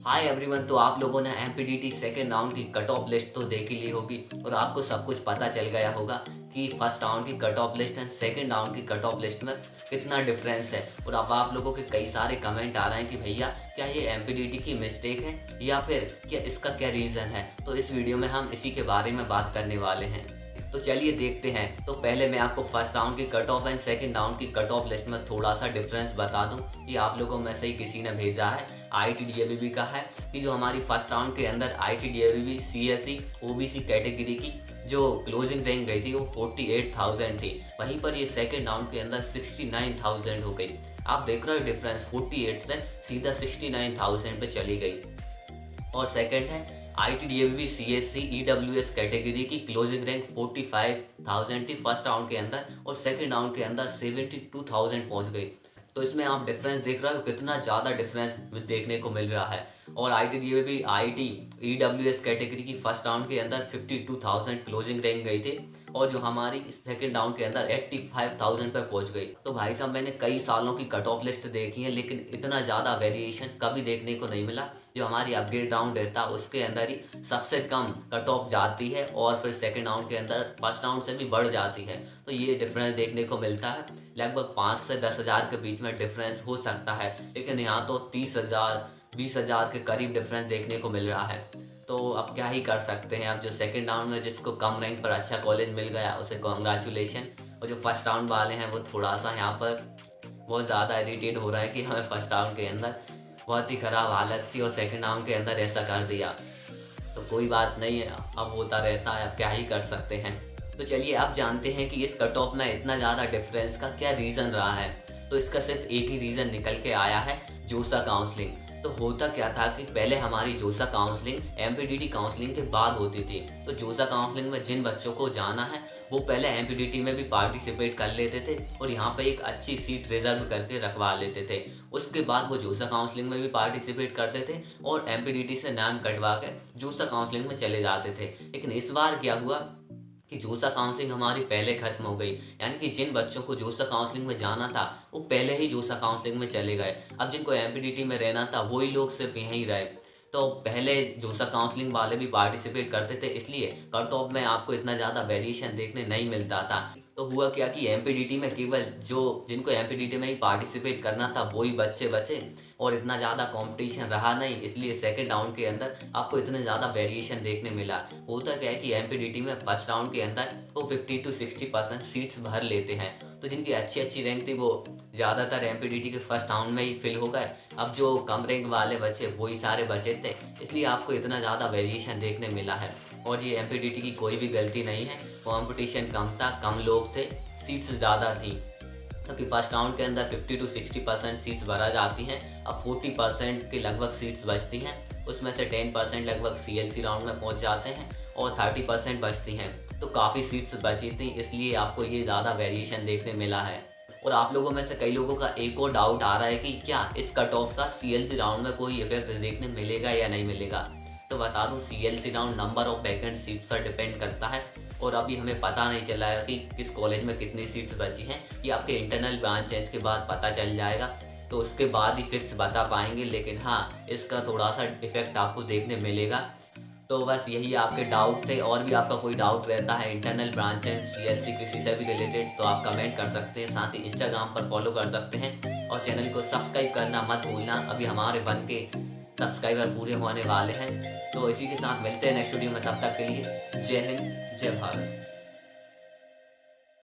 Hi everyone. तो आप लोगों ने एमपीडीटी सेकेंड राउंड की कट ऑफ लिस्ट तो देख ही ली होगी और आपको सब कुछ पता चल गया होगा कि फर्स्ट राउंड की cut off list and second round की कट ऑफ लिस्ट में कितना डिफरेंस है। और अब आप लोगों के कई सारे कमेंट आ रहे हैं कि भैया क्या ये एमपीडीटी की मिस्टेक है या फिर क्या इसका क्या रीज़न है। तो इस वीडियो में हम इसी के बारे में बात करने वाले हैं। तो चलिए देखते हैं। तो पहले मैं आपको फर्स्ट राउंड की cut off and second round की कट ऑफ लिस्ट में थोड़ा सा डिफरेंस बता दूं। ये आप लोगों में से ही किसी ने भेजा है, आईटीडीएबीबी का है कि जो हमारी फर्स्ट राउंड के अंदर आईटीडीएबीबी सीएससी ओबीसी कैटेगरी की जो क्लोजिंग रैंक गई थी वो 48,000 थी। वहीं पर ये सेकंड राउंड के अंदर 69,000 हो गई। आप देख रहे हो डिफरेंस, 48 से सीधा 69,000 पे चली गई। और सेकंड है आईटीडीएबीबी सीएससी ईडब्ल्यूएस कैटेगरी की क्लोजिंग रैंक 45,000 थी फर्स्ट राउंड के अंदर और सेकंड राउंड के अंदर 72,000 पहुंच गई। तो इसमें आप डिफरेंस देख रहे हो कितना ज़्यादा डिफरेंस देखने को मिल रहा है। और आईटीडीएबीबी आईटी ईडब्ल्यूएस कैटेगरी की फर्स्ट राउंड के अंदर 52,000 क्लोजिंग रैंक गई थी और जो हमारी सेकंड राउंड के अंदर 85,000 पर पहुंच गई। तो भाई साहब मैंने कई सालों की कट ऑफ लिस्ट देखी है लेकिन इतना ज़्यादा वेरिएशन कभी देखने को नहीं मिला। जो हमारी अपग्रेड राउंड रहता है उसके अंदर ही सबसे कम कट ऑफ जाती है और फिर सेकंड राउंड के अंदर फर्स्ट राउंड से भी बढ़ जाती है। तो ये डिफरेंस देखने को मिलता है। लगभग 5 से 10,000 के बीच में डिफरेंस हो सकता है लेकिन यहाँ तो 30,000 20,000 के करीब डिफरेंस देखने को मिल रहा है। तो अब क्या ही कर सकते हैं। अब जो सेकंड राउंड में जिसको कम रैंक पर अच्छा कॉलेज मिल गया उसे कॉन्ग्रेचुलेशन। और जो फर्स्ट राउंड वाले हैं वो थोड़ा सा यहाँ पर बहुत ज़्यादा इरिटेट हो रहा है कि हमें फर्स्ट राउंड के अंदर बहुत ही ख़राब हालत थी और सेकंड राउंड के अंदर ऐसा कर दिया। तो कोई बात नहीं है, अब होता रहता है, अब क्या ही कर सकते हैं। तो चलिए अब जानते हैं कि इस कट ऑफ में इतना ज़्यादा डिफरेंस का क्या रीज़न रहा है। तो इसका सिर्फ एक ही रीज़न निकल के आया है, जोसा काउंसलिंग। तो होता क्या था कि पहले हमारी जोसा काउंसलिंग एमपीडीटी काउंसलिंग के बाद होती थी। तो जोसा काउंसलिंग में जिन बच्चों को जाना है वो पहले एमपीडीटी में भी पार्टिसिपेट कर लेते थे और यहाँ पे एक अच्छी सीट रिजर्व करके रखवा लेते थे। उसके बाद वो जोसा काउंसलिंग में भी पार्टिसिपेट करते थे और एमपीडीटी से नाम कटवा के जोसा काउंसलिंग में चले जाते थे। लेकिन इस बार क्या हुआ कि जोसा काउंसलिंग हमारी पहले खत्म हो गई। यानी कि जिन बच्चों को जोसा काउंसलिंग में जाना था वो पहले ही जोसा काउंसलिंग में चले गए। अब जिनको एमपीडीटी में रहना था वही लोग सिर्फ यहीं रहे। तो पहले जोसा काउंसलिंग वाले भी पार्टिसिपेट करते थे इसलिए कट ऑफ में आपको इतना ज़्यादा वेरिएशन देखने नहीं मिलता था। तो हुआ क्या कि एमपीडीटी में केवल जो जिनको एमपीडीटी में ही पार्टिसिपेट करना था वही बच्चे बचे और इतना ज़्यादा कंपटीशन रहा नहीं, इसलिए सेकंड राउंड के अंदर आपको इतने ज़्यादा वेरिएशन देखने मिला। होता क्या है कि एमपीडीटी में फर्स्ट राउंड के अंदर वो 50 to 60% सीट्स भर लेते हैं। तो जिनकी अच्छी अच्छी रैंक थी वो ज़्यादातर एमपीडीटी के फर्स्ट राउंड में ही फिल हो गए। अब जो कम रैंक वाले बचे वही सारे बचे थे, इसलिए आपको इतना ज़्यादा वेरिएशन देखने मिला है। और ये एमपीडीटी की कोई भी गलती नहीं है, कॉम्पिटिशन कम था, कम लोग थे, सीट्स ज़्यादा थी। क्योंकि फर्स्ट राउंड के अंदर 50 to 60% सीट्स भरा जाती हैं। अब 40% के लगभग सीट्स बचती हैं, उसमें से 10% लगभग सीएलसी राउंड में पहुंच जाते हैं और 30% बचती हैं। तो काफ़ी सीट्स बची थी, इसलिए आपको ये ज़्यादा वेरिएशन देखने मिला है। और आप लोगों में से कई लोगों का एक और डाउट आ रहा है कि क्या इस कट ऑफ का सीएलसी राउंड में कोई इफेक्ट देखने मिलेगा या नहीं मिलेगा। तो बता दूं, CLC round number of vacant seats पर डिपेंड करता है और अभी हमें पता नहीं चला है कि किस कॉलेज में कितनी सीट्स बची हैं। ये आपके इंटरनल ब्रांच चेंज के बाद पता चल जाएगा, तो उसके बाद ही फिक्स बता पाएंगे। लेकिन हाँ, इसका थोड़ा सा इफेक्ट आपको देखने मिलेगा। तो बस यही आपके डाउट थे। और भी आपका कोई डाउट रहता है इंटरनल ब्रांच एंड सीएलसी किसी से भी रिलेटेड तो आप कमेंट कर सकते हैं। साथ ही इंस्टाग्राम पर फॉलो कर सकते हैं और चैनल को सब्सक्राइब करना मत भूलना। अभी हमारे बन के सब्सक्राइबर पूरे होने वाले हैं। तो इसी के साथ मिलते हैं नेक्स्ट वीडियो में, तब तक के लिए जय हिंद, जय भारत।